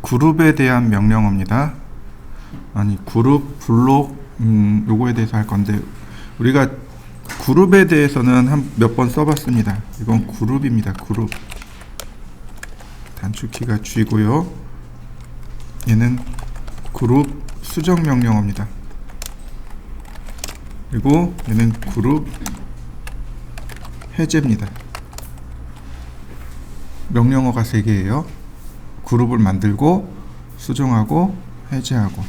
그룹에 대한 명령어입니다. 아니, 그룹, 블록, 요거에 대해서 할 건데, 우리가 그룹에 대해서는 한 몇 번 써봤습니다. 이건 그룹입니다. 그룹. 단축키가 G고요. 얘는 그룹 수정 명령어입니다. 그리고 얘는 그룹 해제입니다. 명령어가 3개예요. 그룹을 만들고 수정하고 해제하고.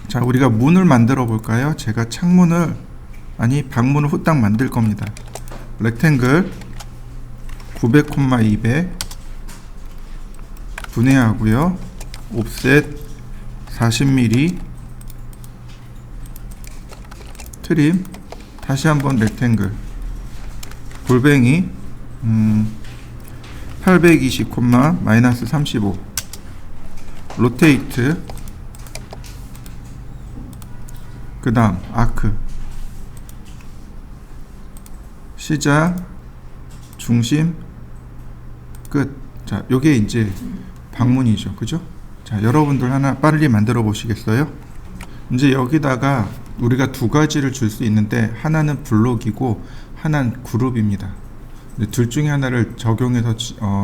자, 우리가 문을 만들어 볼까요? 제가 방문을 후딱 만들 겁니다. 렉탱글 900, 200 분해하고요. 옵셋 40mm 트림. 다시 한번 렉탱글 골뱅이 820, 마이너스 35 로테이트. 그 다음 아크 시작 중심 끝. 자, 요게 이제 방문이죠. 그죠? 자, 여러분들 하나 빨리 만들어 보시겠어요? 이제 여기다가 우리가 두 가지를 줄 수 있는데, 하나는 블록이고 하나는 그룹입니다. 둘 중에 하나를 적용해서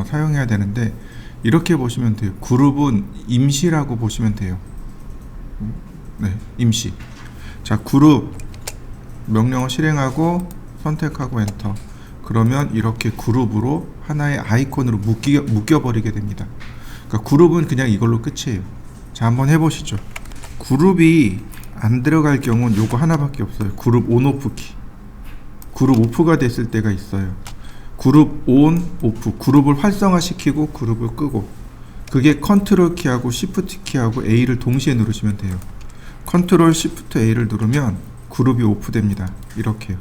사용해야 되는데, 이렇게 보시면 돼요. 그룹은 임시라고 보시면 돼요. 네, 임시. 자, 그룹 명령어 실행하고 선택하고 엔터. 그러면 이렇게 그룹으로 하나의 아이콘으로 묶여버리게 됩니다. 그러니까 그룹은 그냥 이걸로 끝이에요. 자, 한번 해보시죠. 그룹이 안 들어갈 경우는 요거 하나밖에 없어요. 그룹 온 오프 키. 그룹 오프가 됐을 때가 있어요. 그룹 온 오프. 그룹을 활성화시키고 그룹을 끄고. 그게 컨트롤 키하고 시프트 키하고 A를 동시에 누르시면 돼요. 컨트롤 시프트 A를 누르면 그룹이 오프됩니다. 이렇게요.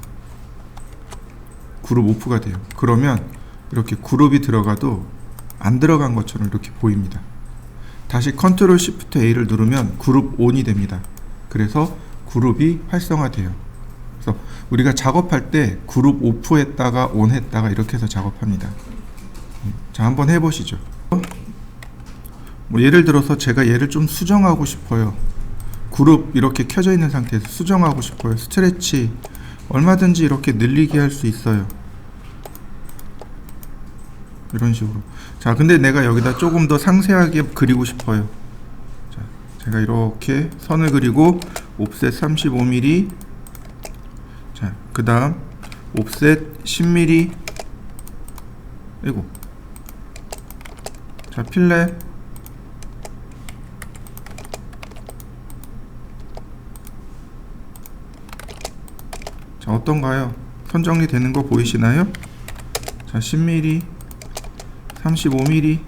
그룹 오프가 돼요. 그러면 이렇게 그룹이 들어가도 안 들어간 것처럼 이렇게 보입니다. 다시 컨트롤 시프트 A를 누르면 그룹 온이 됩니다. 그래서 그룹이 활성화돼요. 그래서 우리가 작업할 때 그룹 오프했다가 온 했다가 이렇게 해서 작업합니다. 자, 한번 해보시죠. 예를 들어서 제가 얘를 좀 수정하고 싶어요. 그룹 이렇게 켜져 있는 상태에서 수정하고 싶어요. 스트레치 얼마든지 이렇게 늘리게 할 수 있어요. 이런 식으로. 자, 근데 내가 여기다 조금 더 상세하게 그리고 싶어요. 자, 제가 이렇게 선을 그리고 옵셋 35mm. 자, 그 다음 옵셋 10mm. 아이고. 자, 필렛. 자, 어떤가요? 선 정리되는 거 보이시나요? 자, 10mm, 35mm.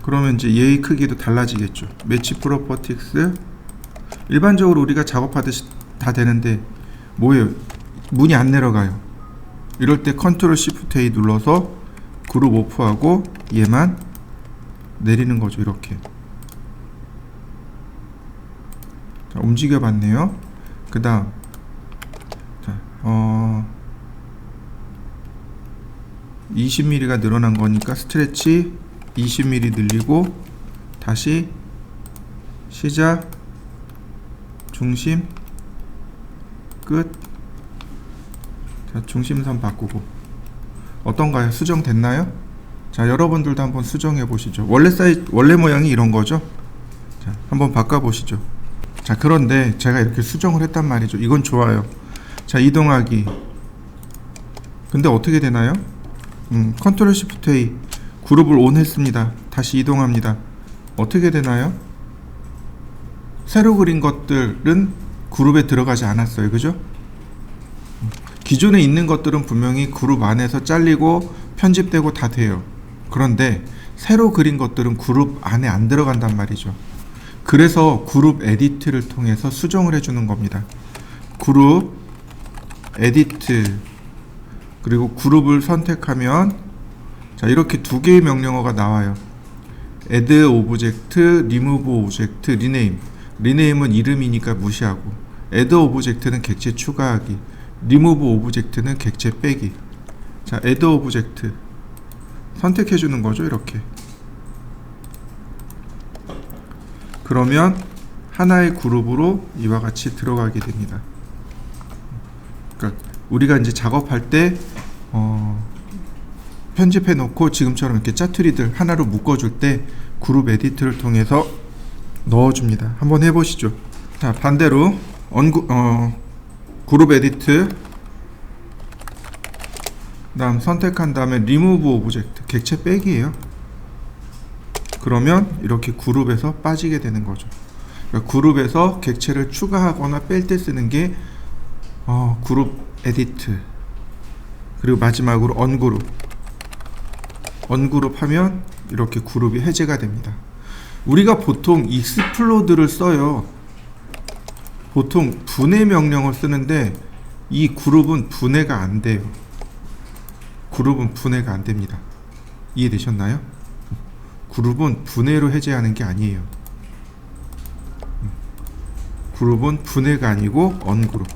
그러면 이제 얘의 크기도 달라지겠죠. 매치 프로퍼티스. 일반적으로 우리가 작업하듯이 다 되는데 뭐예요? 문이 안 내려가요. 이럴 때 컨트롤 시프트 A 눌러서 그룹 오프하고 얘만 내리는 거죠. 이렇게. 자, 움직여 봤네요. 그 다음 20mm가 늘어난 거니까 스트레치 20mm 늘리고 다시 시작 중심 끝. 자, 중심선 바꾸고. 어떤가요? 수정됐나요? 자, 여러분들도 한번 수정해 보시죠. 원래 모양이 이런 거죠. 자, 한번 바꿔 보시죠. 자, 그런데 제가 이렇게 수정을 했단 말이죠. 이건 좋아요. 자, 이동하기. 근데 어떻게 되나요? 컨트롤 시프트 A 그룹을 온 했습니다. 다시 이동합니다. 어떻게 되나요? 새로 그린 것들은 그룹에 들어가지 않았어요. 그죠? 기존에 있는 것들은 분명히 그룹 안에서 잘리고 편집되고 다 돼요. 그런데 새로 그린 것들은 그룹 안에 안 들어간단 말이죠. 그래서 그룹 에디트를 통해서 수정을 해주는 겁니다. 그룹 에디트. 그리고 그룹을 선택하면 자, 이렇게 두 개의 명령어가 나와요. add object, remove object, rename. rename은 이름이니까 무시하고, add object는 객체 추가하기, remove object는 객체 빼기. 자, add 오브젝트 선택해 주는 거죠. 이렇게. 그러면 하나의 그룹으로 이와 같이 들어가게 됩니다. 그러니까 우리가 이제 작업할 때 편집해 놓고 지금처럼 이렇게 짜투리들 하나로 묶어줄 때 그룹 에디트를 통해서 넣어줍니다. 한번 해보시죠. 자, 반대로 그룹 에디트, 다음 선택한 다음에 리무브 오브젝트, 객체 빼기예요. 그러면 이렇게 그룹에서 빠지게 되는 거죠. 그러니까 그룹에서 객체를 추가하거나 뺄 때 쓰는 게 그룹 에디트, 그리고 마지막으로 언그룹 하면 이렇게 그룹이 해제가 됩니다. 우리가 보통 익스플로드를 써요. 보통 분해 명령을 쓰는데 이 그룹은 분해가 안 돼요. 그룹은 분해가 안 됩니다. 이해되셨나요? 그룹은 분해로 해제하는 게 아니에요. 그룹은 분해가 아니고 언그룹.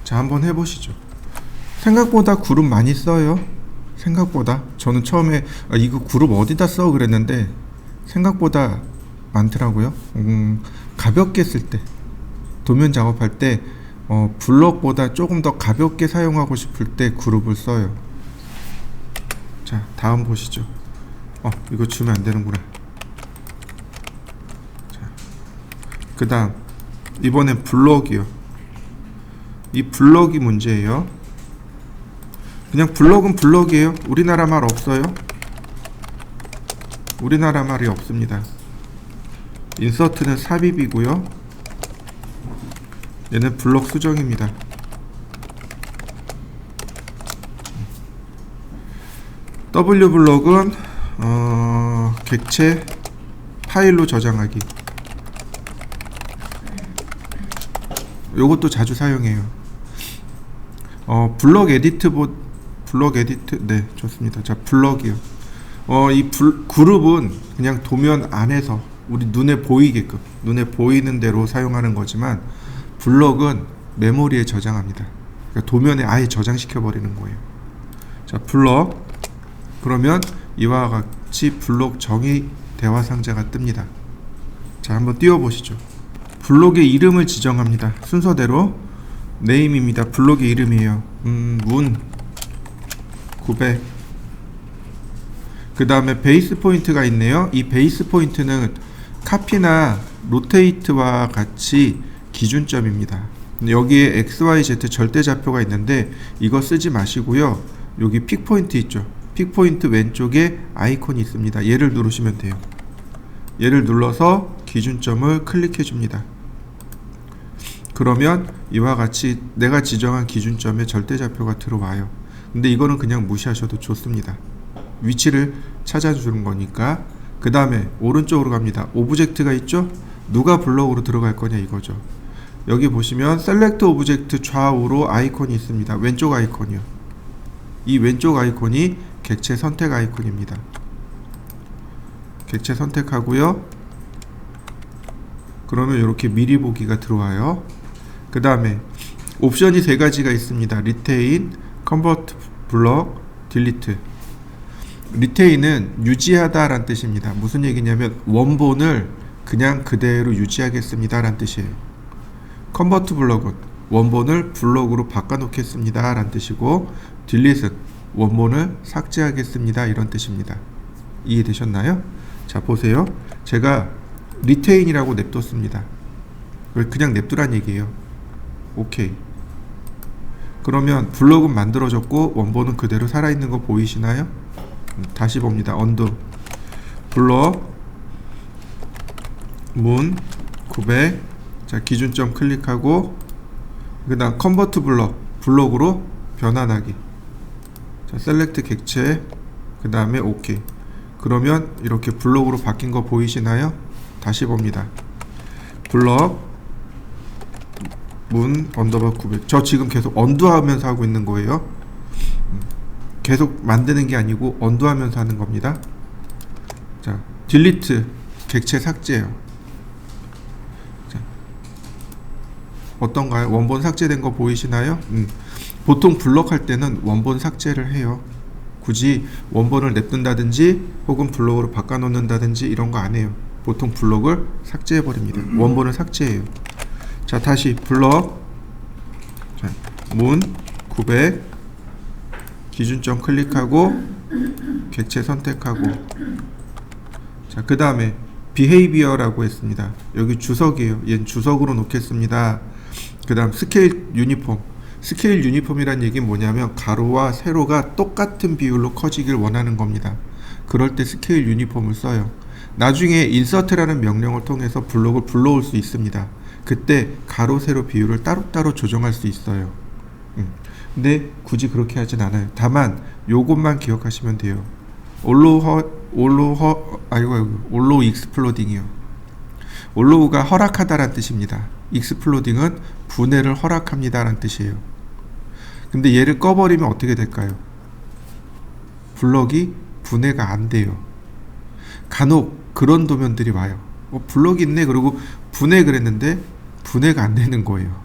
자, 한번 해보시죠. 생각보다 그룹 많이 써요. 생각보다. 저는 처음에 이거 그룹 어디다 써 그랬는데 생각보다 많더라고요. 가볍게 쓸 때, 도면 작업할 때 블럭보다 조금 더 가볍게 사용하고 싶을 때 그룹을 써요. 자, 다음 보시죠. 이거 주면 안 되는구나. 자, 그 다음 이번엔 블럭이요. 이 블럭이 문제예요. 그냥 블럭은 블럭이에요. 우리나라 말 없어요. 우리나라 말이 없습니다. 인서트는 삽입이고요. 얘는 블럭 수정입니다. W 블럭은 객체 파일로 저장하기. 요것도 자주 사용해요. 블럭 에디트, 네, 좋습니다. 자, 블럭이요. 그룹은 그냥 도면 안에서 우리 눈에 보이게끔, 눈에 보이는 대로 사용하는 거지만 블럭은 메모리에 저장합니다. 그러니까 도면에 아예 저장시켜 버리는 거예요. 자, 블럭. 그러면 이와 같이 블록 정의 대화 상자가 뜹니다. 자, 한번 띄워보시죠. 블록의 이름을 지정합니다. 순서대로 네임입니다. 블록의 이름이에요. 문 900. 그 다음에 베이스 포인트가 있네요. 이 베이스 포인트는 카피나 로테이트와 같이 기준점입니다. 여기에 XYZ 절대좌표가 있는데 이거 쓰지 마시고요. 여기 픽 포인트 있죠. 픽 포인트 왼쪽에 아이콘이 있습니다. 얘를 누르시면 돼요. 얘를 눌러서 기준점을 클릭해 줍니다. 그러면 이와 같이 내가 지정한 기준점에 절대좌표가 들어와요. 근데 이거는 그냥 무시하셔도 좋습니다. 위치를 찾아주는 거니까. 그 다음에 오른쪽으로 갑니다. 오브젝트가 있죠? 누가 블록으로 들어갈 거냐 이거죠. 여기 보시면 셀렉트 오브젝트 좌우로 아이콘이 있습니다. 왼쪽 아이콘이요. 이 왼쪽 아이콘이 객체 선택 아이콘입니다. 객체 선택하고요. 그러면 이렇게 미리 보기가 들어와요. 그 다음에 옵션이 세 가지가 있습니다. 리테인, 컨버트 블럭, 딜리트. 리테인은 유지하다 라는 뜻입니다. 무슨 얘기냐면 원본을 그냥 그대로 유지하겠습니다 라는 뜻이에요. 컨버트 블럭은 원본을 블럭으로 바꿔놓겠습니다 라는 뜻이고, 딜리트는 원본을 삭제하겠습니다 이런 뜻입니다. 이해되셨나요? 자, 보세요. 제가 리테인이라고 냅뒀습니다. 그냥 냅두란 얘기예요. 오케이. 그러면 블럭은 만들어졌고 원본은 그대로 살아있는 거 보이시나요? 다시 봅니다. 언두 블럭 문 900. 자, 기준점 클릭하고 그 다음 컨버트 블럭으로 변환하기. 자, 셀렉트 객체 그 다음에 오케이. 그러면 이렇게 블럭으로 바뀐 거 보이시나요? 다시 봅니다. 블럭 문 언더바 900. 저 지금 계속 언두하면서 하고 있는 거예요. 계속 만드는 게 아니고 언두하면서 하는 겁니다. 자, 딜리트 객체 삭제예요. 자, 어떤가요? 원본 삭제된 거 보이시나요? 보통 블럭 할 때는 원본 삭제를 해요. 굳이 원본을 냅둔다든지 혹은 블럭으로 바꿔놓는다든지 이런 거 안 해요. 보통 블럭을 삭제해 버립니다. 원본을 삭제해요. 자, 다시 블럭, 자, 문 900 기준점 클릭하고 객체 선택하고, 자, 그 다음에 behavior라고 했습니다. 여기 주석이에요. 얘는 주석으로 놓겠습니다. 그 다음 스케일 유니폼. 스케일 유니폼이란 얘기는 뭐냐면 가로와 세로가 똑같은 비율로 커지길 원하는 겁니다. 그럴 때 스케일 유니폼을 써요. 나중에 insert라는 명령을 통해서 블록을 불러올 수 있습니다. 그때 가로 세로 비율을 따로따로 조정할 수 있어요. 근데 굳이 그렇게 하진 않아요. 다만 요것만 기억하시면 돼요. 올로우 익스플로딩이요. 올로우가 허락하다란 뜻입니다. 익스플로딩은 분해를 허락합니다라는 뜻이에요. 근데 얘를 꺼버리면 어떻게 될까요? 블럭이 분해가 안 돼요. 간혹 그런 도면들이 와요. 블럭이 있네 그리고 분해 그랬는데 분해가 안 되는 거예요.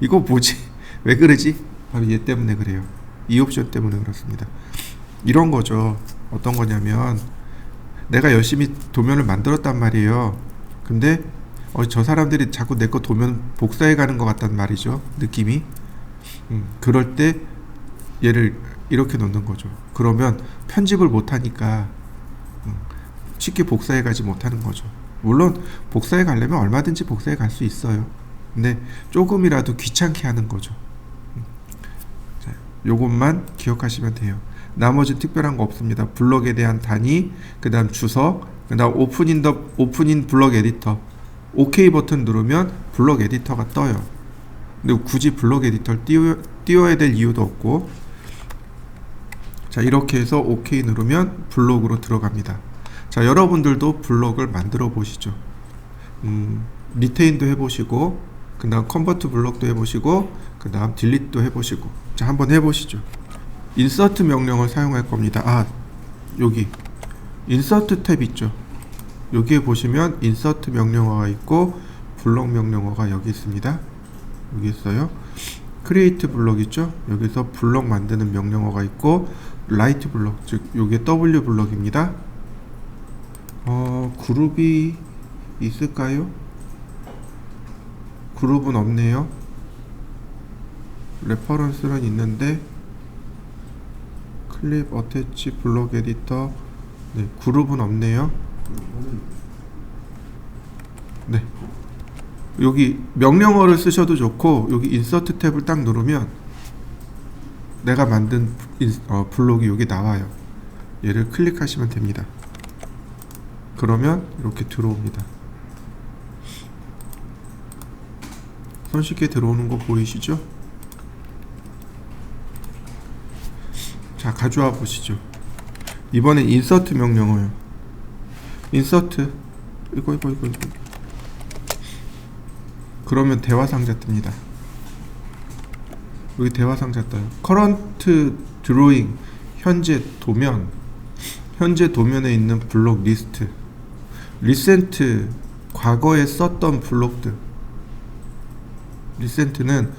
이거 뭐지? 왜 그러지? 바로 얘 때문에 그래요. 이 옵션 때문에 그렇습니다. 이런 거죠. 어떤 거냐면 내가 열심히 도면을 만들었단 말이에요. 근데 저 사람들이 자꾸 내 거 도면 복사해 가는 것 같단 말이죠. 느낌이. 그럴 때 얘를 이렇게 놓는 거죠. 그러면 편집을 못하니까 쉽게 복사해 가지 못하는 거죠. 물론 복사해 가려면 얼마든지 복사해 갈 수 있어요. 근데 조금이라도 귀찮게 하는 거죠. 자, 요것만 기억하시면 돼요. 나머지 특별한 거 없습니다. 블럭에 대한 단위, 그 다음 주석, 그 다음 오픈인 블럭 에디터. OK 버튼 누르면 블럭 에디터가 떠요. 근데 굳이 블럭 에디터를 띄워야 될 이유도 없고, 자, 이렇게 해서 OK 누르면 블럭으로 들어갑니다. 자, 여러분들도 블럭을 만들어 보시죠. 리테인도 해보시고, 그 다음 컨버트 블럭도 해보시고, 그 다음 딜리트도 해보시고. 자, 한번 해보시죠. 인서트 명령을 사용할 겁니다. 여기 인서트 탭 있죠. 여기에 보시면 인서트 명령어가 있고 블럭 명령어가 여기 있습니다. 여기 있어요. 크리에이트 블럭 있죠. 여기서 블럭 만드는 명령어가 있고 라이트 블럭, 즉 요게 W 블럭입니다. 그룹이 있을까요? 그룹은 없네요. 레퍼런스는 있는데 클립 어태치 블록 에디터, 네, 그룹은 없네요. 네, 여기 명령어를 쓰셔도 좋고 여기 인서트 탭을 딱 누르면 내가 만든 블록이 여기 나와요. 얘를 클릭하시면 됩니다. 그러면 이렇게 들어옵니다. 손쉽게 들어오는 거 보이시죠? 자, 가져와 보시죠. 이번엔 인서트 명령어요. 인서트 이거 그러면 대화 상자 뜹니다. 여기 대화 상자 떠요. 커런트 드로잉, 현재 도면, 현재 도면에 있는 블록 리스트, 리센트, 과거에 썼던 블록들. 리센트는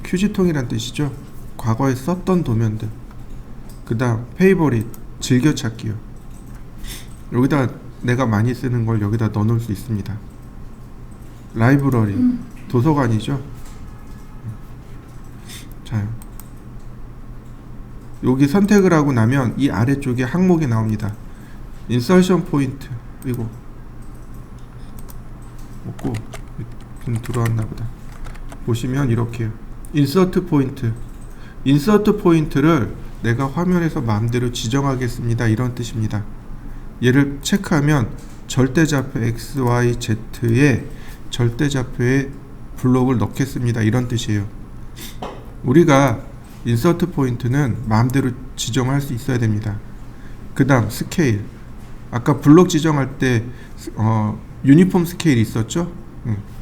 휴지통이란 뜻이죠. 과거에 썼던 도면들. 그 다음 페이버릿, 즐겨찾기요. 여기다 내가 많이 쓰는 걸 여기다 넣어놓을 수 있습니다. 라이브러리, 도서관이죠. 자, 여기 선택을 하고 나면 이 아래쪽에 항목이 나옵니다. 인서션 포인트. 이거 없고 들어왔나 보다. 보시면 이렇게요. 인서트 포인트. 인서트 포인트를 내가 화면에서 마음대로 지정하겠습니다. 이런 뜻입니다. 얘를 체크하면 절대좌표 X, Y, Z에 절대좌표에 블록을 넣겠습니다. 이런 뜻이에요. 우리가 인서트 포인트는 마음대로 지정할 수 있어야 됩니다. 그 다음 스케일. 아까 블록 지정할 때 유니폼 스케일이 있었죠?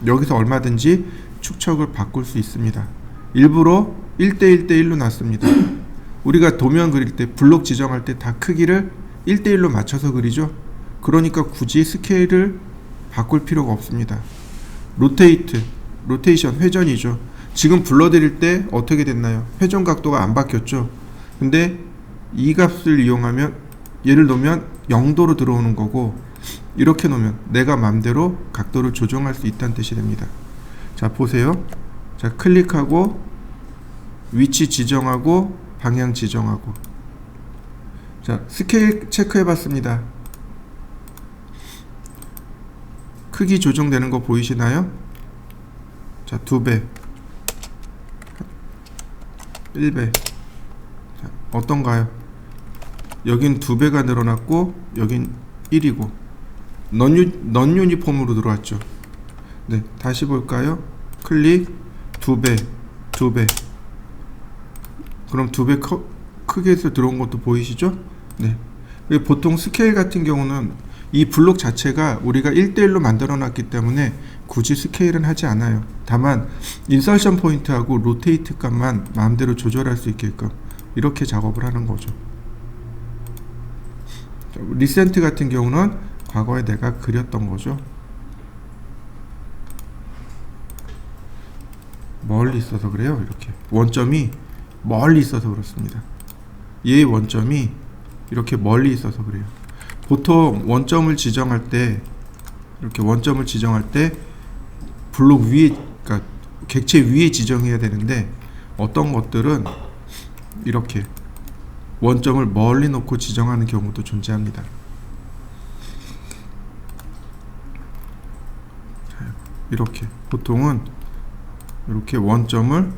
여기서 얼마든지 축척을 바꿀 수 있습니다. 일부러 1대1대1로 놨습니다. 우리가 도면 그릴 때 블록 지정할 때 다 크기를 1대1로 맞춰서 그리죠. 그러니까 굳이 스케일을 바꿀 필요가 없습니다. 로테이트, 로테이션, 회전이죠. 지금 불러드릴 때 어떻게 됐나요? 회전 각도가 안 바뀌었죠. 근데 이 값을 이용하면 예를 놓으면 0도로 들어오는 거고, 이렇게 놓으면 내가 맘대로 각도를 조정할 수 있다는 뜻이 됩니다. 자, 보세요. 자, 클릭하고 위치 지정하고 방향 지정하고. 자, 스케일 체크해 봤습니다. 크기 조정되는 거 보이시나요? 자, 2배, 1배. 자, 어떤가요? 여긴 2배가 늘어났고 여긴 1이고 넌 유니폼으로 들어왔죠. 네, 다시 볼까요? 클릭, 2배, 2배. 그럼 2배 크게 해서 들어온 것도 보이시죠? 네. 보통 스케일 같은 경우는 이 블록 자체가 우리가 1대1로 만들어 놨기 때문에 굳이 스케일은 하지 않아요. 다만 인설션 포인트하고 로테이트 값만 마음대로 조절할 수 있게끔 이렇게 작업을 하는 거죠. 리센트 같은 경우는 과거에 내가 그렸던 거죠. 멀리 있어서 그래요. 이렇게 원점이 멀리 있어서 그렇습니다. 얘의 원점이 이렇게 멀리 있어서 그래요. 보통 원점을 지정할 때, 이렇게 원점을 지정할 때 블록 위에, 그러니까 객체 위에 지정해야 되는데 어떤 것들은 이렇게 원점을 멀리 놓고 지정하는 경우도 존재합니다. 이렇게 보통은 이렇게 원점을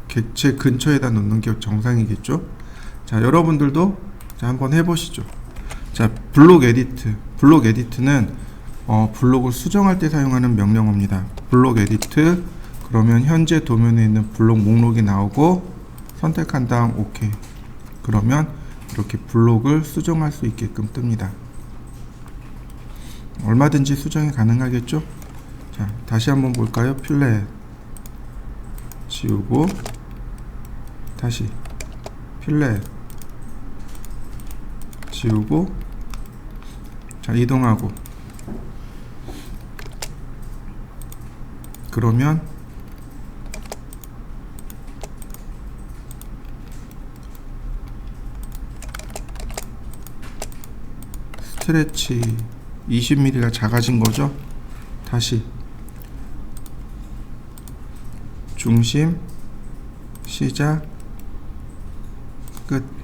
객체 근처에다 놓는 게 정상이겠죠. 자, 여러분들도 자, 한번 해보시죠. 자, 블록 에디트. 블록 에디트는 블록을 수정할 때 사용하는 명령어입니다. 블록 에디트. 그러면 현재 도면에 있는 블록 목록이 나오고 선택한 다음 OK. 그러면 이렇게 블록을 수정할 수 있게끔 뜹니다. 얼마든지 수정이 가능하겠죠? 자, 다시 한번 볼까요? 필렛 지우고 다시 필렛 지우고, 자, 이동하고. 그러면 스트레치 20mm가 작아진 거죠. 다시 중심, 시작, 끝.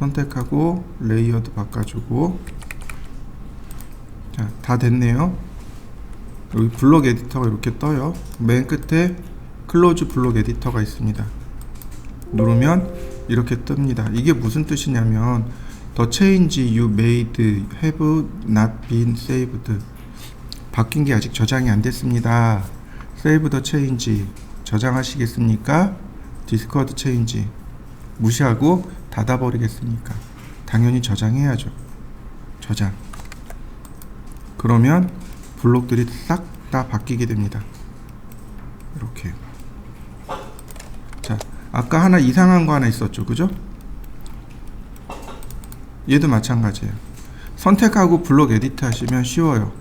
선택하고 레이어드 바꿔주고. 자, 다 됐네요. 여기 블록 에디터가 이렇게 떠요. 맨 끝에 클로즈 블록 에디터가 있습니다. 누르면 이렇게 뜹니다. 이게 무슨 뜻이냐면 The change you made have not been saved. 바뀐 게 아직 저장이 안 됐습니다. Save the change. 저장하시겠습니까? Discard change. 무시하고 닫아버리겠습니까? 당연히 저장해야죠. 저장. 그러면 블록들이 싹 다 바뀌게 됩니다. 이렇게. 자, 아까 하나 이상한 거 하나 있었죠, 그죠? 얘도 마찬가지예요. 선택하고 블록 에디트 하시면 쉬워요.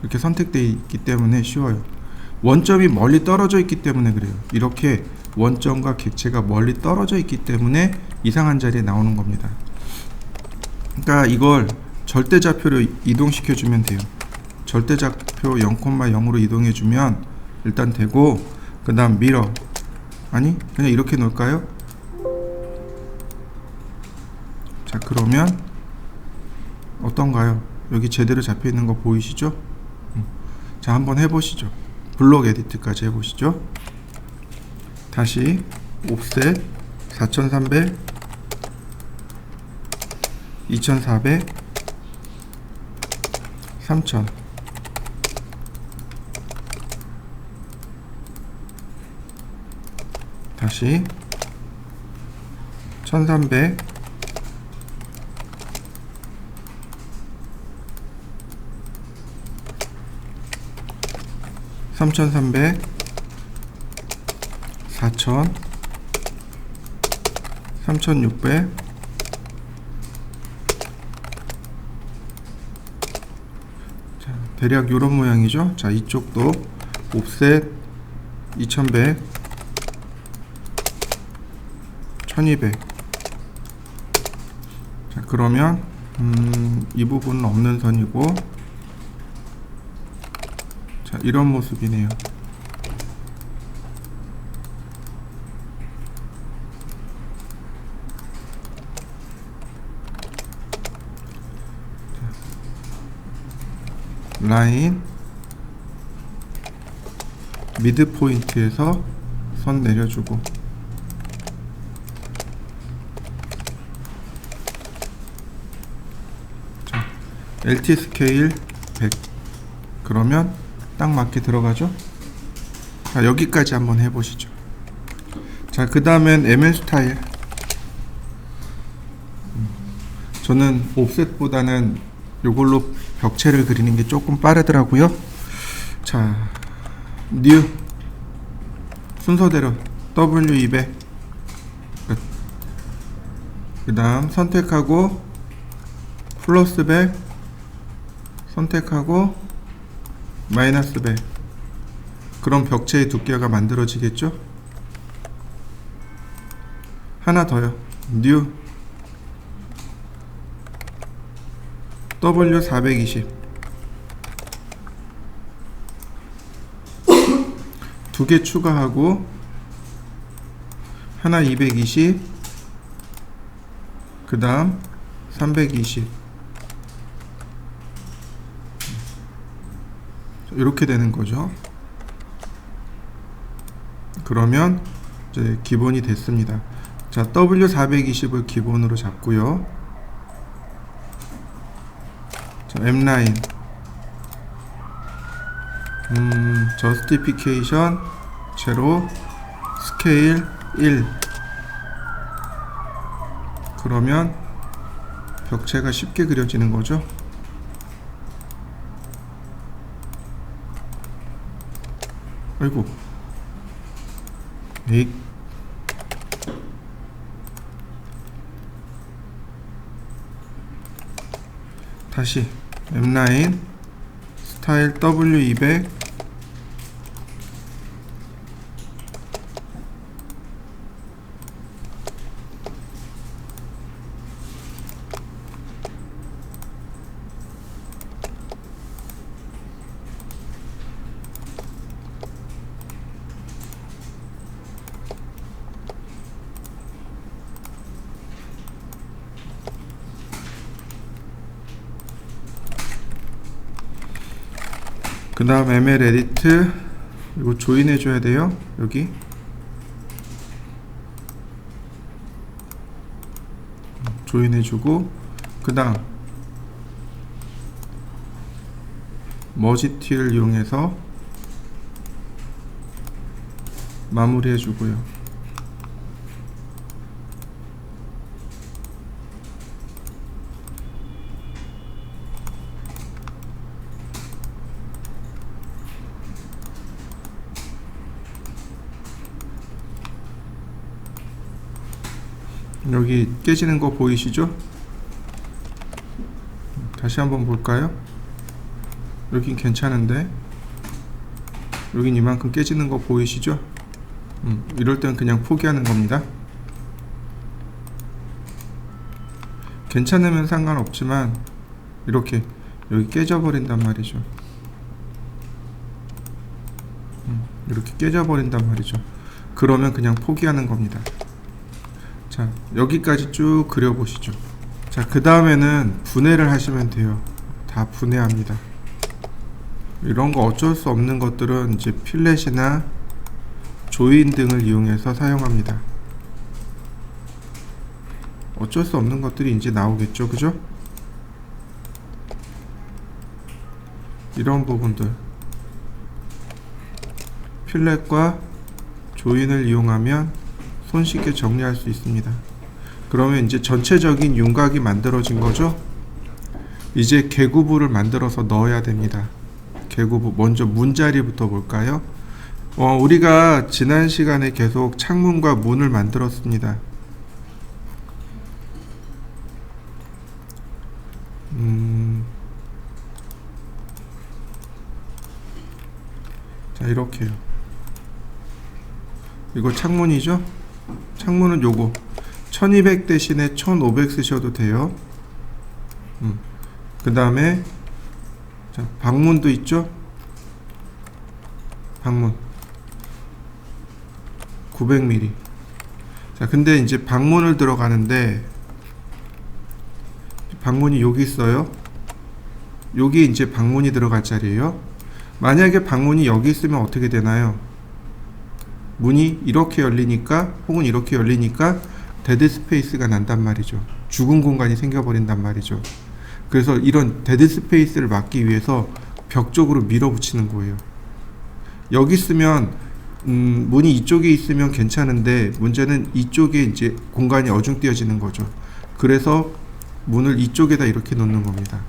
이렇게 선택되어 있기 때문에 쉬워요. 원점이 멀리 떨어져 있기 때문에 그래요. 이렇게 원점과 객체가 멀리 떨어져 있기 때문에 이상한 자리에 나오는 겁니다. 그러니까 이걸 절대좌표로 이동시켜 주면 돼요. 절대좌표 0,0으로 이동해 주면 일단 되고, 그 다음 미러, 아니 그냥 이렇게 놓을까요? 자, 그러면 어떤가요? 여기 제대로 잡혀 있는 거 보이시죠? 자, 한번 해보시죠. 블록 에디트까지 해보시죠. 다시 옵셋 4300, 2400, 3000. 다시 1300, 3300, 4000, 3600. 자, 대략 요런 모양이죠. 자, 이쪽도 옵셋 2100, 1200. 자, 그러면 이 부분은 없는 선이고, 자, 이런 모습이네요. 라인 미드 포인트에서 선 내려주고, 자, LT 스케일 100. 그러면 딱 맞게 들어가죠. 자, 여기까지 한번 해보시죠. 자, 그 다음엔 ML 스타일. 저는 옵셋보다는 요걸로 벽체를 그리는 게 조금 빠르더라고요. 자, 뉴 순서대로 W200 끝. 그 다음 선택하고 플러스 100 선택하고 마이너스 100. 그럼 벽체의 두께가 만들어지겠죠. 하나 더요. 뉴 W420 두 개 추가하고 하나 220, 그 다음 320. 이렇게 되는 거죠. 그러면 이제 기본이 됐습니다. 자, W420을 기본으로 잡고요. 자, M라인 저스티피케이션 제로 스케일 1. 그러면 벽체가 쉽게 그려지는 거죠. 아이고, 에잇. 다시 M라인 스타일 W200 그 다음 ML 에디트 이거 조인 해줘야 돼요. 여기 조인 해주고, 그 다음 머지티를 이용해서 마무리 해주고요. 여기 깨지는 거 보이시죠? 다시 한번 볼까요? 여긴 괜찮은데 여긴 이만큼 깨지는 거 보이시죠? 이럴 땐 그냥 포기하는 겁니다. 괜찮으면 상관없지만 이렇게 여기 깨져버린단 말이죠. 이렇게 깨져버린단 말이죠. 그러면 그냥 포기하는 겁니다. 자, 여기까지 쭉 그려보시죠. 자, 그 다음에는 분해를 하시면 돼요. 다 분해합니다. 이런 거 어쩔 수 없는 것들은 이제 필렛이나 조인 등을 이용해서 사용합니다. 어쩔 수 없는 것들이 이제 나오겠죠, 그죠? 이런 부분들 필렛과 조인을 이용하면 손쉽게 정리할 수 있습니다. 그러면 이제 전체적인 윤곽이 만들어진 거죠. 이제 개구부를 만들어서 넣어야 됩니다. 개구부 먼저 문자리부터 볼까요? 우리가 지난 시간에 계속 창문과 문을 만들었습니다. 자, 이렇게요. 이거 창문이죠? 창문은 요거 1200 대신에 1500 쓰셔도 돼요. 그 다음에 자, 방문도 있죠. 방문 900mm. 자, 근데 이제 방문을 들어가는데 방문이 여기 있어요. 여기 이제 방문이 들어갈 자리예요. 만약에 방문이 여기 있으면 어떻게 되나요? 문이 이렇게 열리니까 혹은 이렇게 열리니까 데드 스페이스가 난단 말이죠. 죽은 공간이 생겨버린단 말이죠. 그래서 이런 데드 스페이스를 막기 위해서 벽 쪽으로 밀어붙이는 거예요. 여기 있으면 문이 이쪽에 있으면 괜찮은데 문제는 이쪽에 이제 공간이 어중뛰어지는 거죠. 그래서 문을 이쪽에다 이렇게 놓는 겁니다.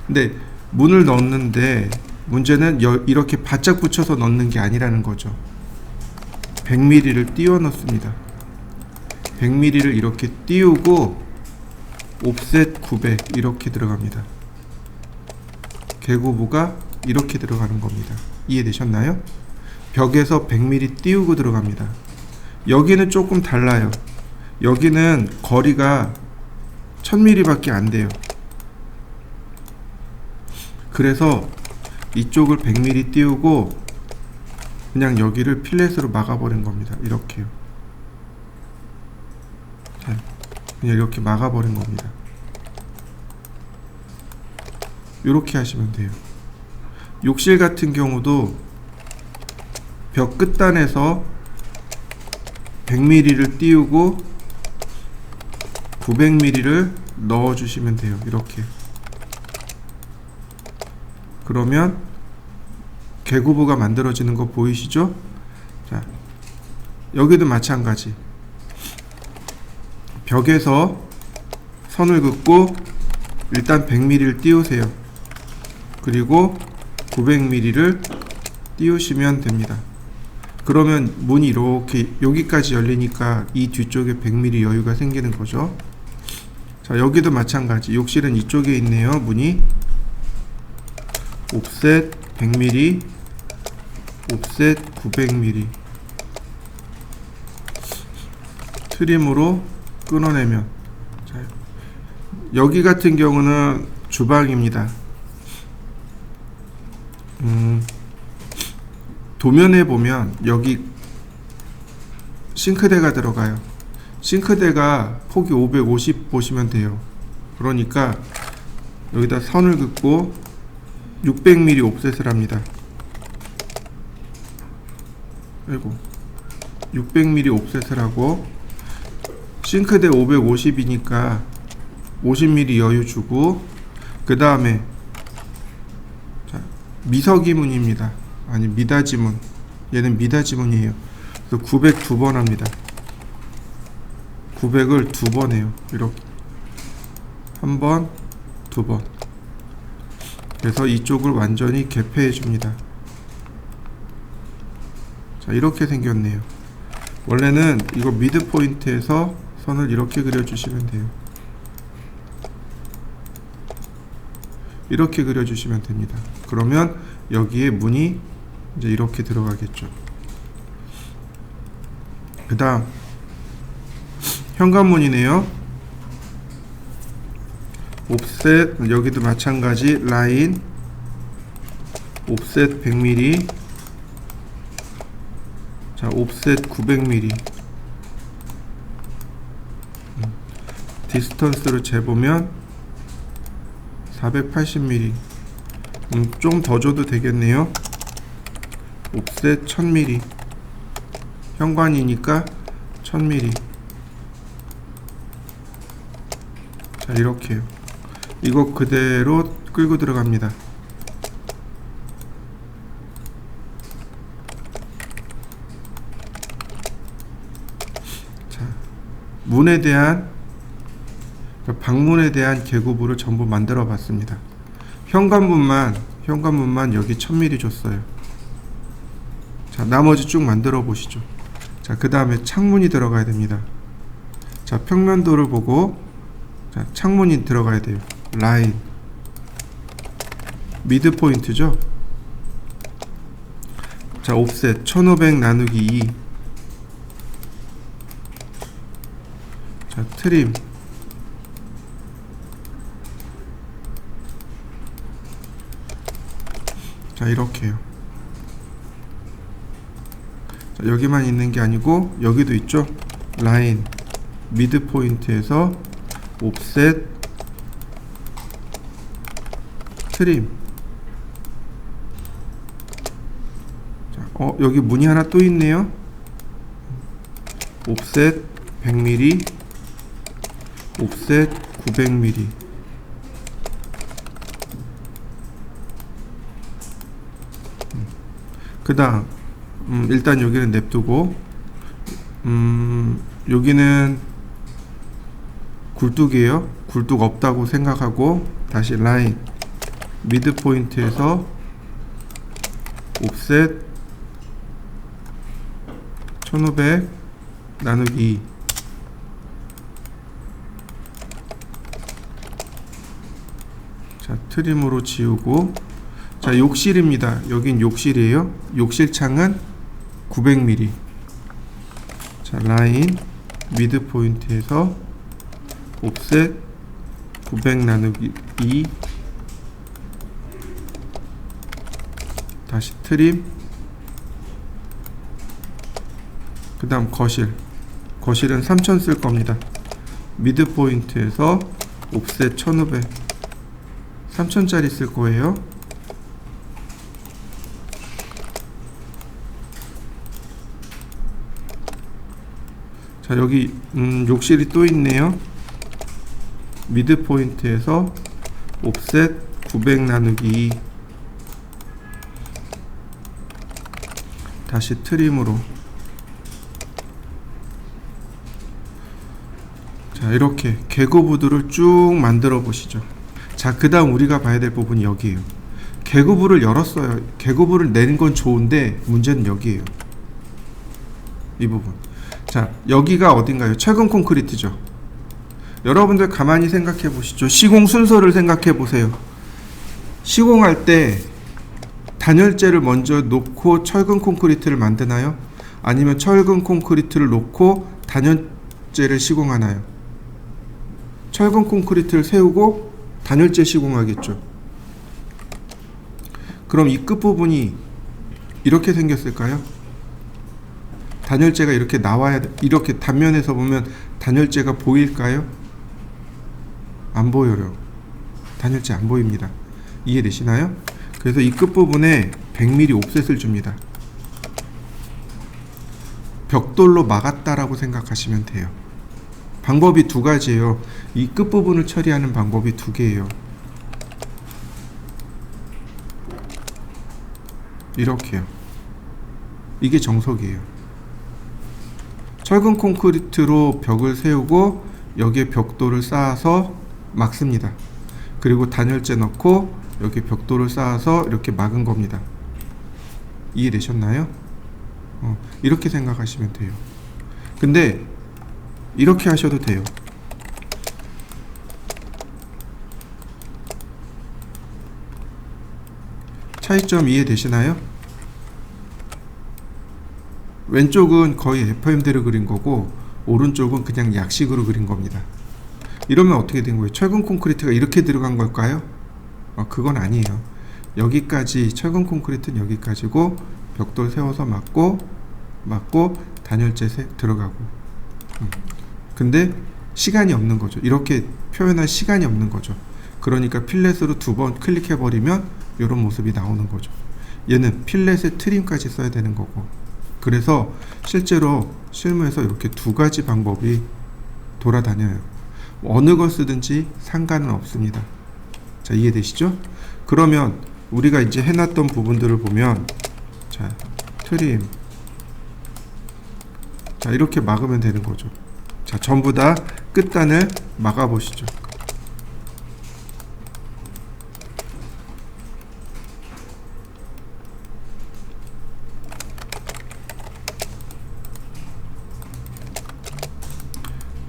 근데 문을 넣는데 문제는 이렇게 바짝 붙여서 넣는 게 아니라는 거죠. 100mm를 띄워 넣습니다. 100mm를 이렇게 띄우고 옵셋 900 이렇게 들어갑니다. 개구부가 이렇게 들어가는 겁니다. 이해되셨나요? 벽에서 100mm 띄우고 들어갑니다. 여기는 조금 달라요. 여기는 거리가 1000mm 밖에 안 돼요. 그래서 이쪽을 100mm 띄우고 그냥 여기를 필렛으로 막아버린 겁니다. 이렇게요. 자, 그냥 이렇게 막아버린 겁니다. 이렇게 하시면 돼요. 욕실 같은 경우도 벽 끝단에서 100mm를 띄우고 900mm를 넣어주시면 돼요. 이렇게. 그러면 개구부가 만들어지는 거 보이시죠? 자, 여기도 마찬가지. 벽에서 선을 긋고 일단 100mm를 띄우세요. 그리고 900mm를 띄우시면 됩니다. 그러면 문이 이렇게 여기까지 열리니까 이 뒤쪽에 100mm 여유가 생기는 거죠. 자, 여기도 마찬가지. 욕실은 이쪽에 있네요. 문이 옵셋 100mm, 옵셋 900mm 트림으로 끊어내면, 자, 여기 같은 경우는 주방입니다. 도면에 보면 여기 싱크대가 들어가요. 싱크대가 폭이 550 보시면 돼요. 그러니까 여기다 선을 긋고 600mm 옵셋을 합니다. 아이고, 600mm 옵셋을 하고 싱크대 550이니까 50mm 여유 주고, 그 다음에 미서기문입니다. 아니, 미닫이문. 얘는 미닫이문이에요. 그래서 900 두 번 합니다. 900을 두 번 해요. 이렇게 한 번, 두 번. 그래서 이쪽을 완전히 개폐해 줍니다. 자, 이렇게 생겼네요. 원래는 이거 미드 포인트에서 선을 이렇게 그려주시면 돼요. 이렇게 그려주시면 됩니다. 그러면 여기에 문이 이제 이렇게 들어가겠죠. 그 다음 현관문이네요. 옵셋, 여기도 마찬가지. 라인 옵셋 100mm, 자, 옵셋 900mm. 디스턴스를 재보면 480mm. 좀 더 줘도 되겠네요. 옵셋 1000mm. 현관이니까 1000mm. 자, 이렇게요. 이거 그대로 끌고 들어갑니다. 자, 문에 대한, 방문에 대한 개구부를 전부 만들어 봤습니다. 현관문만 여기 1000mm 줬어요. 자, 나머지 쭉 만들어 보시죠. 자, 그 다음에 창문이 들어가야 됩니다. 자, 평면도를 보고, 자, 창문이 들어가야 돼요. 라인 미드 포인트죠. 자, 옵셋 1500 나누기 2. 자, 트림. 자, 이렇게요. 자, 여기만 있는 게 아니고 여기도 있죠. 라인 미드 포인트에서 옵셋 트림. 자, 여기 문이 하나 또 있네요. 옵셋 100mm, 옵셋 900mm. 그 다음 일단 여기는 냅두고 여기는 굴뚝이에요. 굴뚝 없다고 생각하고 다시 라인 미드 포인트에서 옵셋 1500 나누기 2. 자, 트림으로 지우고, 자, 욕실입니다. 여긴 욕실이에요. 욕실 창은 900mm. 자, 라인 미드 포인트에서 옵셋 900 나누기 2. 다시 트림. 그 다음 거실은 3000 쓸 겁니다. 미드 포인트에서 옵셋 1500. 3000짜리 쓸 거예요. 자, 여기 욕실이 또 있네요. 미드 포인트에서 옵셋 900 나누기 2. 다시 트림으로. 자, 이렇게 개구부두를 쭉 만들어 보시죠. 자, 그 다음 우리가 봐야 될 부분이 여기에요. 개구부를 열었어요. 개구부를 내는 건 좋은데 문제는 여기에요. 이 부분. 자, 여기가 어딘가요? 철근 콘크리트죠. 여러분들 가만히 생각해 보시죠. 시공 순서를 생각해 보세요. 시공할 때 단열재를 먼저 놓고 철근 콘크리트를 만드나요? 아니면 철근 콘크리트를 놓고 단열재를 시공하나요? 철근 콘크리트를 세우고 단열재 시공하겠죠. 그럼 이 끝부분이 이렇게 생겼을까요? 단열재가 이렇게 나와야, 이렇게 단면에서 보면 단열재가 보일까요? 안 보여요. 단열재 안 보입니다. 이해되시나요? 그래서 이 끝부분에 100mm 옵셋을 줍니다. 벽돌로 막았다라고 생각하시면 돼요. 방법이 두 가지예요. 이 끝부분을 처리하는 방법이 두 개예요. 이렇게요. 이게 정석이에요. 철근 콘크리트로 벽을 세우고 여기에 벽돌을 쌓아서 막습니다. 그리고 단열재 넣고 여기 벽돌을 쌓아서 이렇게 막은 겁니다. 이해되셨나요? 이렇게 생각하시면 돼요. 근데 이렇게 하셔도 돼요. 차이점 이해되시나요? 왼쪽은 거의 FM대로 그린 거고 오른쪽은 그냥 약식으로 그린 겁니다. 이러면 어떻게 된 거예요? 철근 콘크리트가 이렇게 들어간 걸까요? 그건 아니에요. 여기까지 철근 콘크리트는 여기까지고 벽돌 세워서 막고 단열재 들어가고. 근데 시간이 없는 거죠. 이렇게 표현할 시간이 없는 거죠. 그러니까 필렛으로 2번 클릭해 버리면 이런 모습이 나오는 거죠. 얘는 필렛에 트림까지 써야 되는 거고. 그래서 실제로 실무에서 이렇게 두 가지 방법이 돌아다녀요. 어느 걸 쓰든지 상관은 없습니다. 자, 이해되시죠? 그러면 우리가 이제 해놨던 부분들을 보면, 자, 트림. 자, 이렇게 막으면 되는 거죠. 자, 전부 다 끝단을 막아 보시죠.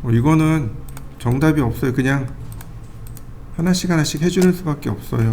이거는 정답이 없어요. 그냥 하나씩 해주는 수밖에 없어요.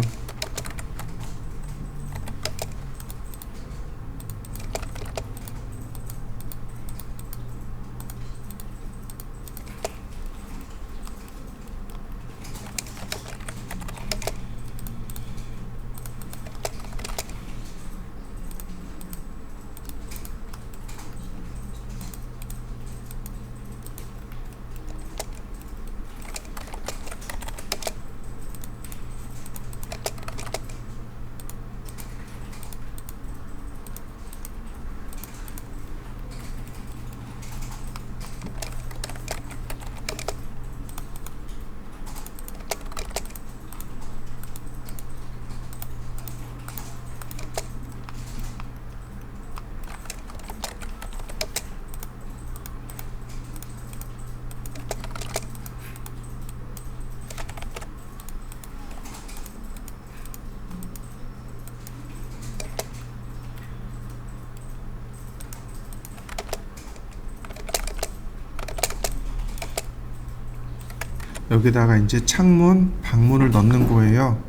여기다가 이제 창문, 방문을 넣는 거예요.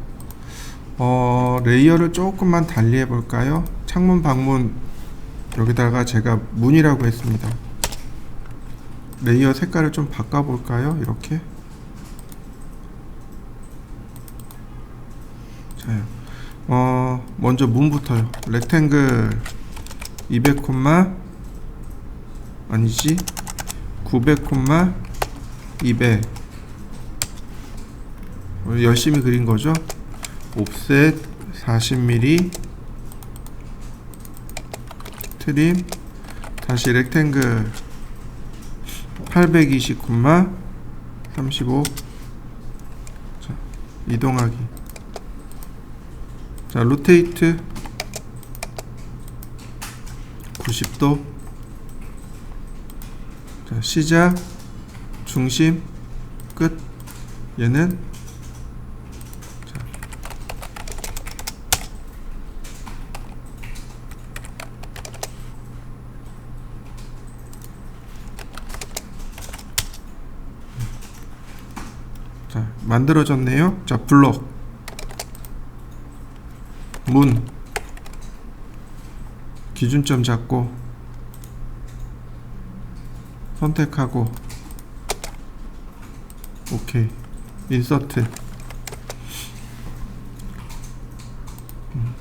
레이어를 조금만 달리 해볼까요? 창문, 방문, 여기다가 제가 문이라고 했습니다. 레이어 색깔을 좀 바꿔볼까요? 이렇게. 자, 먼저 문부터요. 렉탱글 200, 아니지, 900, 200. 열심히 그린 거죠. 옵셋 40mm, 트림, 다시 렉탱글 820, 35. 자, 이동하기. 자, 로테이트 90도. 자, 시작, 중심, 끝. 얘는 자, 만들어졌네요. 자, 블록, 문, 기준점 잡고 선택하고 오케이. 인서트.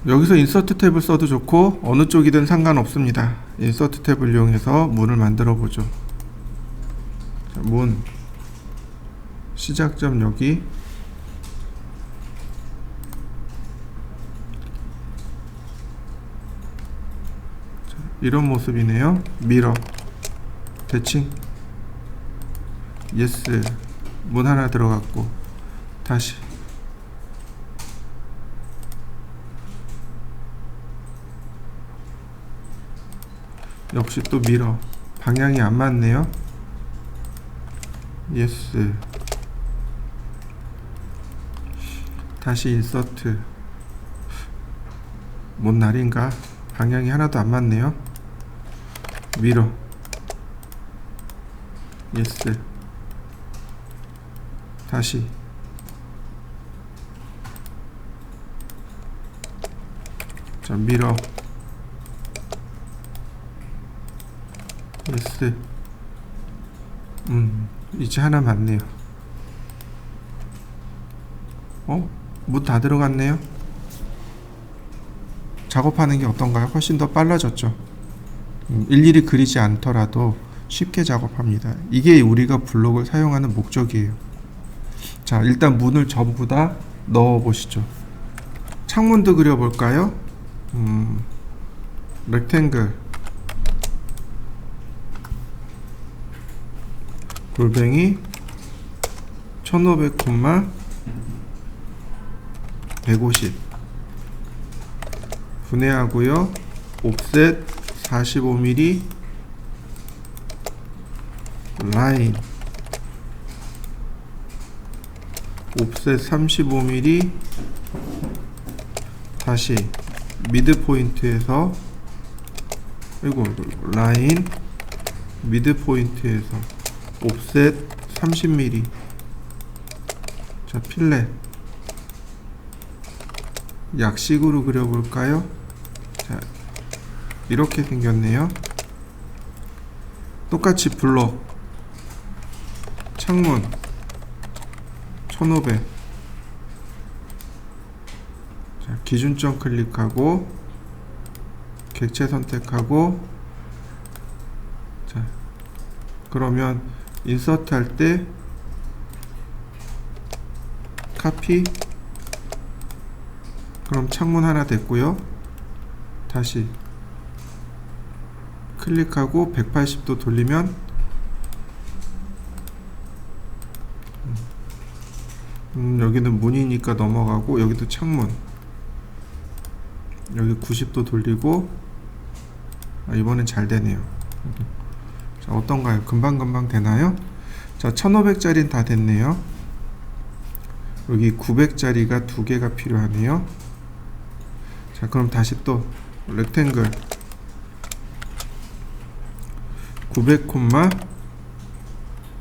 여기서 인서트 탭을 써도 좋고 어느 쪽이든 상관없습니다. 인서트 탭을 이용해서 문을 만들어 보죠. 자, 문 시작점 여기. 자, 이런 모습이네요. 미러, 대칭, 예스. 문 하나 들어갔고 다시 역시 또 미러. 방향이 안 맞네요. 예스. 다시 인서트. 뭔 날인가? 방향이 하나도 안 맞네요. 미러. 예스. 다시 자, 미러. 예스. 이제 하나 맞네요. 문 다 들어갔네요. 작업하는 게 어떤가요? 훨씬 더 빨라졌죠. 일일이 그리지 않더라도 쉽게 작업합니다. 이게 우리가 블록을 사용하는 목적이에요. 자, 일단 문을 전부 다 넣어 보시죠. 창문도 그려볼까요? 렉탱글 골뱅이 1500, 150 분해하고요. 옵셋 45mm, 라인 옵셋 35mm, 다시 미드 포인트에서 라인 미드 포인트에서 옵셋 30mm. 자, 필렛 약식으로 그려볼까요? 자, 이렇게 생겼네요. 똑같이 블록 창문 1500. 자, 기준점 클릭하고 객체 선택하고. 자, 그러면 인서트 할 때 카피. 그럼 창문 하나 됐고요. 다시 클릭하고 180도 돌리면 여기는 문이니까 넘어가고, 여기도 창문. 여기 90도 돌리고. 이번엔 잘 되네요. 자, 어떤가요? 금방금방 되나요? 자, 1500짜리는 다 됐네요. 여기 900짜리가 2개가 필요하네요. 자, 그럼 다시 또 렉탱글 900,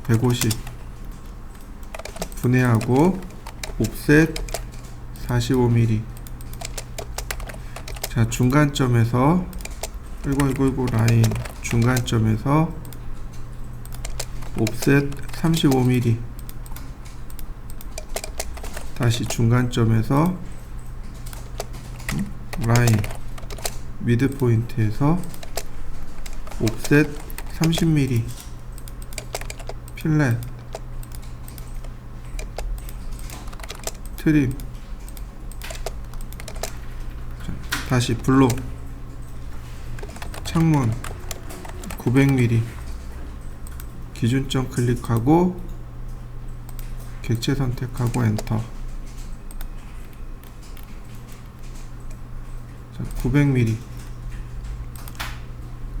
150 분해하고 옵셋 45mm. 자, 중간점에서 이거 라인 중간점에서 옵셋 35mm. 다시 중간점에서 라인 미드 포인트에서 옵셋 30mm. 필렛 트림. 자, 다시 블록 창문 900mm. 기준점 클릭하고 객체 선택하고 엔터. 자, 900mm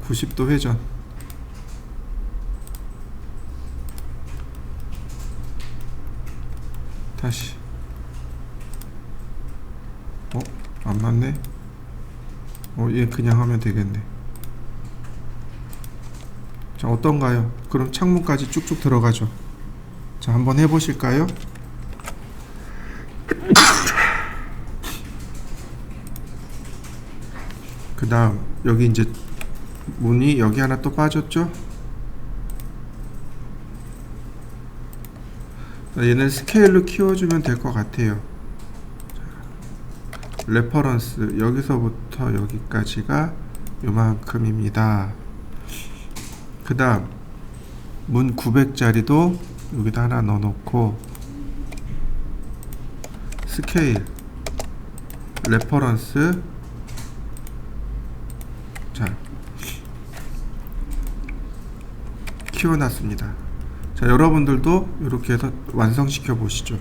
90도 회전. 다시 안 맞네. 얘 그냥 하면 되겠네. 자, 어떤가요? 그럼 창문까지 쭉쭉 들어가죠. 자, 한번 해보실까요? 그 다음 여기 이제 문이 여기 하나 또 빠졌죠? 얘는 스케일로 키워주면 될 것 같아요. 레퍼런스 여기서부터 여기까지가 요만큼입니다. 그 다음 문 900짜리도 여기다 하나 넣어놓고 스케일 레퍼런스. 자, 키워놨습니다. 자, 여러분들도 이렇게 해서 완성시켜 보시죠.